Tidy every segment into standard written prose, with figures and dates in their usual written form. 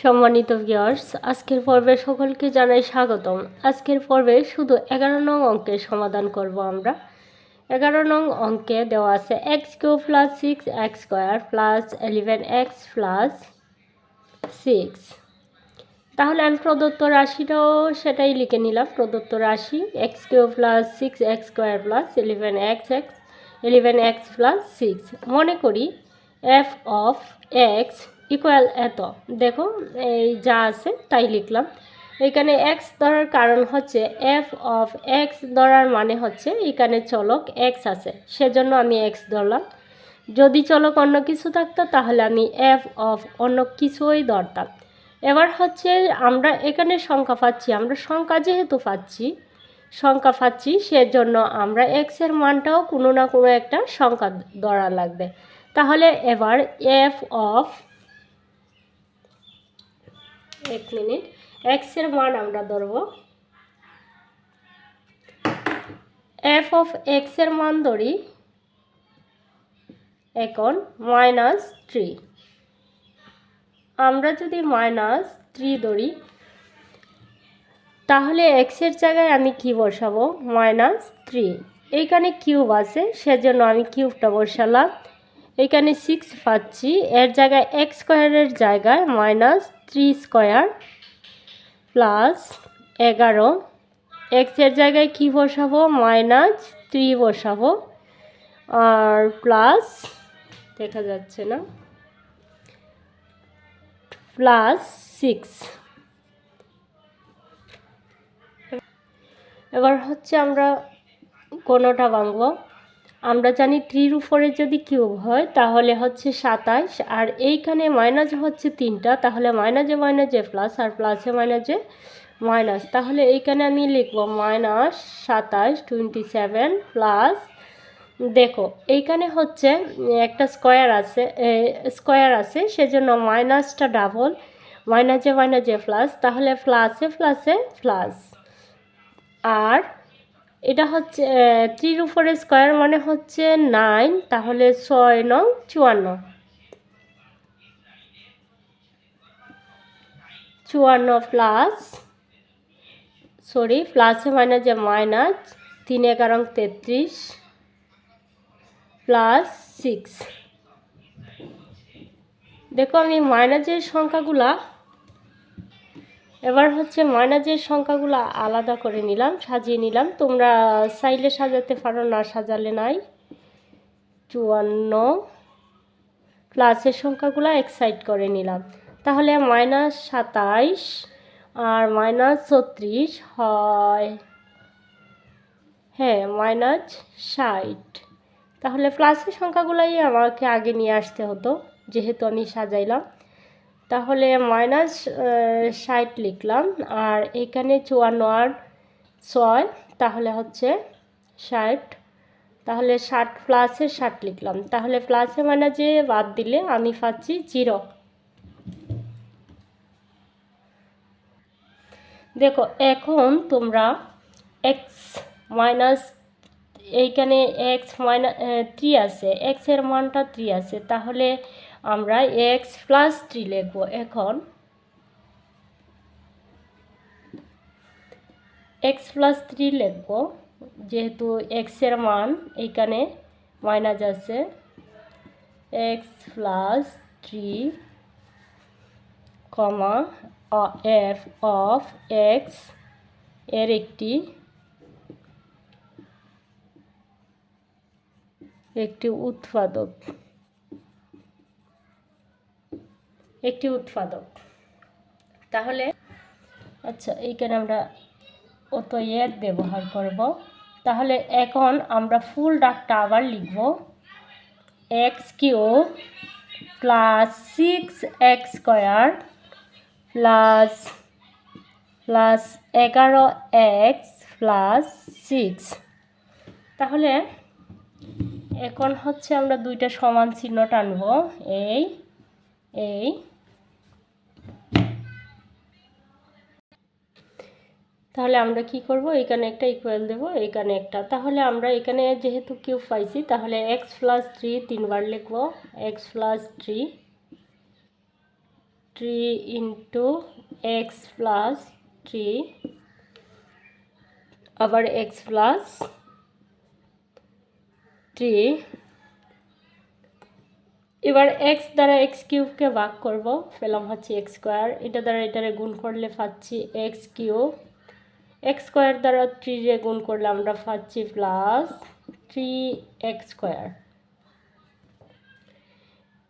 সম্মানিত ভিউয়ার্স, আজকের পর্বে সকলকে জানাই স্বাগতম। আজকের পর্বে শুধু 11 নং অঙ্কের সমাধান করব আমরা। 11 নং অঙ্কে দেওয়া আছে x³ + 6x² + 11x + 6। তাহলে আমি প্রদত্ত রাশিটাও সেটাই লিখে নিলাম। প্রদত্ত রাশি x³ + 6x² + 11x + 6। মনে করি f of x ইকুয়াল এত। দেখো এই যা আছে তাই লিখলাম। এখানে x ধরার কারণ হচ্ছে f of x ধরার মানে হচ্ছে এখানে চলক x আছে, সেজন্য আমি x ধরলাম। যদি চলক অন্য কিছু থাকতো তাহলে আমি f of অন্য কিছুই ধরতাম। এবার হচ্ছে আমরা এখানে সংখ্যা পাচ্ছি, আমরা সংখ্যা যেহেতু সংখ্যা পাচ্ছি সেজন্য আমরা x এর মানটাও কোনো না কোনো একটা সংখ্যা ধরা লাগবে। তাহলে এবার f of x এর মান আমরা ধরব। f of x এর মান ধরি এখন -3। আমরা যদি -3 ধরি তাহলে x এর জায়গায় আমি কি বসাবো? -3। এইখানে কিউব আছে সেজন্য আমি কিউবটা বসালাম। এইখানে 6 পাচ্ছি, এর জায়গায় x² এর জায়গায় -3² + 11। x এর জায়গায় কি বসাবো? -3 বসাবো আর প্লাস দেখা যাচ্ছে না +6। এবার হচ্ছে আমরা কোনটা ভাঙব। আমরা জানি 3 এর উপরে যদি কিউব হয় তাহলে হচ্ছে 27, আর এইখানে মাইনাস হচ্ছে 3টা, তাহলে মাইনাসে মাইনাসে প্লাস আর প্লাসে মাইনাসে মাইনাস। তাহলে এইখানে আমি লিখব -27 27 প্লাস, দেখো এইখানে হচ্ছে একটা স্কোয়ার আছে সেজন্য মাইনাসটা ডাবল, মাইনাসে মাইনাসে প্লাস, তাহলে প্লাসে প্লাসে প্লাস। আর এটা হচ্ছে 3 এর উপরে স্কোয়ার মানে হচ্ছে 9, তাহলে 6 নং 54 প্লাস প্লাসে মাইনাসে মাইনাস 3 11 33 প্লাস 6। দেখো আমি মাইনাসের সংখ্যাগুলা এবার হচ্ছে মাইনাসের সংখ্যাগুলো আলাদা করে নিলাম, সাজিয়ে নিলাম। তোমরা চাইলে সাজাতে পারো, না সাজালে নাই। 54 প্লাসের সংখ্যাগুলো এক সাইড করে নিলাম। তাহলে -27 আর -36 হয় -60। তাহলে প্লাসের সংখ্যাগুলাই আমাকে আগে নিয়ে আসতে হতো, যেহেতু আমি সাজাইলাম। তাহলে -60 লিখলাম, আর এখানে 54 আর 6, তাহলে হচ্ছে 60। তাহলে 60 প্লাসে 60 লিখলাম। তাহলে প্লাসে মাইনাসে বাদ দিলে আমি পাচ্ছি 0। দেখো এখন তোমরা x মাইনাস, এইখানে x -3 আছে, x এর মানটা 3 আছে, তাহলে আমরা x + 3 লিখব। এখন x + 3 লিখব, যেহেতু x এর মান এইখানে মাইনাস আছে। x + 3, f of x এর একটি উৎপাদক। তাহলে আচ্ছা, এইখানে আমরা অত ব্যবহার করব। তাহলে এখন আমরা ফুল ডাকটা আবার লিখব। x³ + 6x² + 11x + 6। তাহলে এখন হচ্ছে আমরা দুইটা সমান চিহ্ন টানব, এই তাহলে আমরা কি করব? এখানে একটা ইকুয়াল দেব, এখানে একটা। তাহলে আমরা এখানে যেহেতু কিউব পাইছি তাহলে x + 3 তিনবার লিখব। x + 3 3 ইন্টু এক্স প্লাস 3 আবার এক্স প্লাস 3। এবার এক্স দ্বারা এক্স কিউবকে ভাগ করব, পেলাম হচ্ছে এক্স স্কোয়ার। এটা দ্বারা এটারে গুণ করলে পাচ্ছি এক্স কিউব। এক্স স্কোয়ার দ্বারা 3 রে গুণ করলে আমরা পাচ্ছি প্লাস 3x স্কোয়ার।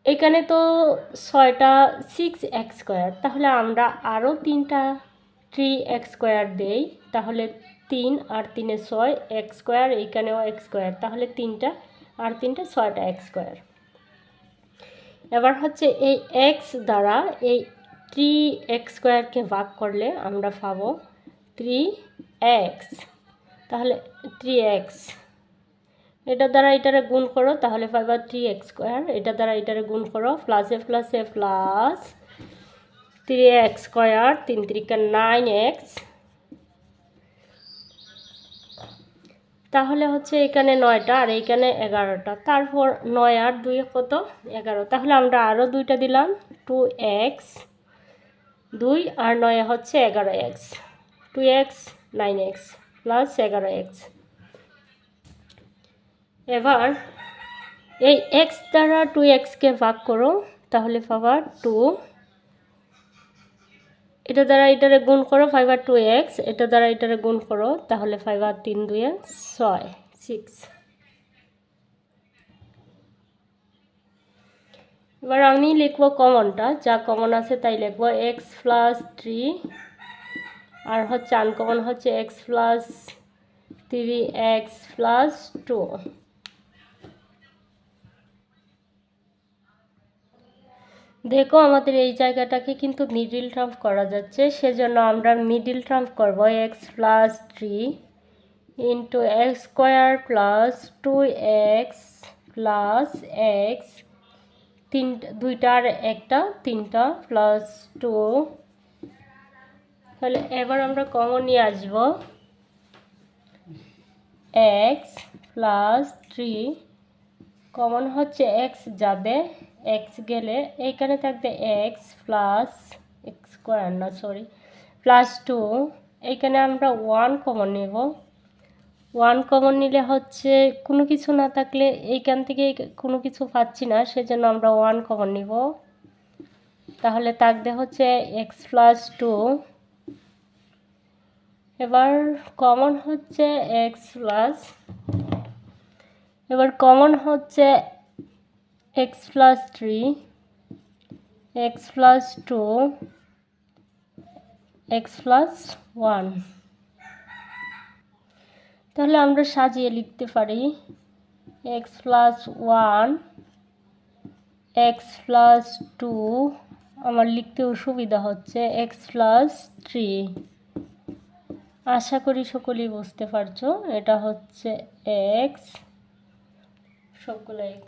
এখানে তো 6টা 6x স্কোয়ার, তাহলে আমরা আরও 3টা 3x স্কোয়ার দেই, তাহলে 3 আর 3 6 x স্কোয়ার, এইখানেও x স্কোয়ার, তাহলে 3টা আর 3টা 6টা x স্কোয়ার। এবার হচ্ছে এই x দ্বারা এই 3x স্কোয়ারকে ভাগ করলে আমরা পাবো 3x, তাহলে 3x। এটা দ্বারা এটারে গুণ করো, তাহলে পাইবা 3x স্কোয়ার। এটা দ্বারা এটারে গুণ করো, প্লাসে প্লাসে প্লাস 3x স্কোয়ার, 3 3 9x। তাহলে হচ্ছে এখানে 9টা আর এইখানে 11টা, তারপর 9 আর 2 কত 11, তাহলে আমরা আরও 2টা দিলাম 2x, 2 আর 9 হচ্ছে 11x, 2x 9x plus 11x। এবার এই x দ্বারা 2xকে ভাগ করো, তাহলে পাবা 2। এটা দ্বারা এটারে গুণ করো, 5 আর 2x। এটা দ্বারা এটারে গুণ করো, তাহলে 5 আর 3 2 6 6। এবার আমি লিখবো কমনটা, যা কমন আছে তাই লিখবো x প্লাস 3 আর হচ্ছে আনকমন হচ্ছে x প্লাস 3x প্লাস 2। দেখো আমাদের এই জায়গাটাকে কিন্তু মিডিল টার্ম করা যাচ্ছে, সেজন্য আমরা মিডিল টার্ম করব x plus 3 into x square plus 2x plus x, 2টা আর 1টা 3টা প্লাস 2। তাহলে এবার আমরা কমন নিয়ে আসব x প্লাস 3, কমন হচ্ছে x যাবে, x গেলে এইখানে থাকবে x প্লাস x স্কোয়ার না সরি প্লাস 2। এইখানে আমরা 1 কমন নেব, 1 কমন নিলে হচ্ছে কোনো কিছু না থাকলে এইখান থেকে কোনো কিছু পাচ্ছি না, সেজন্য আমরা 1 কমন নিব, তাহলে থাকবে হচ্ছে x প্লাস 2। এবার কমন হচ্ছে x প্লাস, এবার কমন হচ্ছে x plus 3, x plus 2, x plus 1। তাহলে আমরা সাজিয়ে লিখতে পারি x প্লাস 1, x প্লাস 2, আমার লিখতেও সুবিধা হচ্ছে x প্লাস 3। আশা করি সকলেই বুঝতে পারছো, এটা হচ্ছে x, সবগুলো x।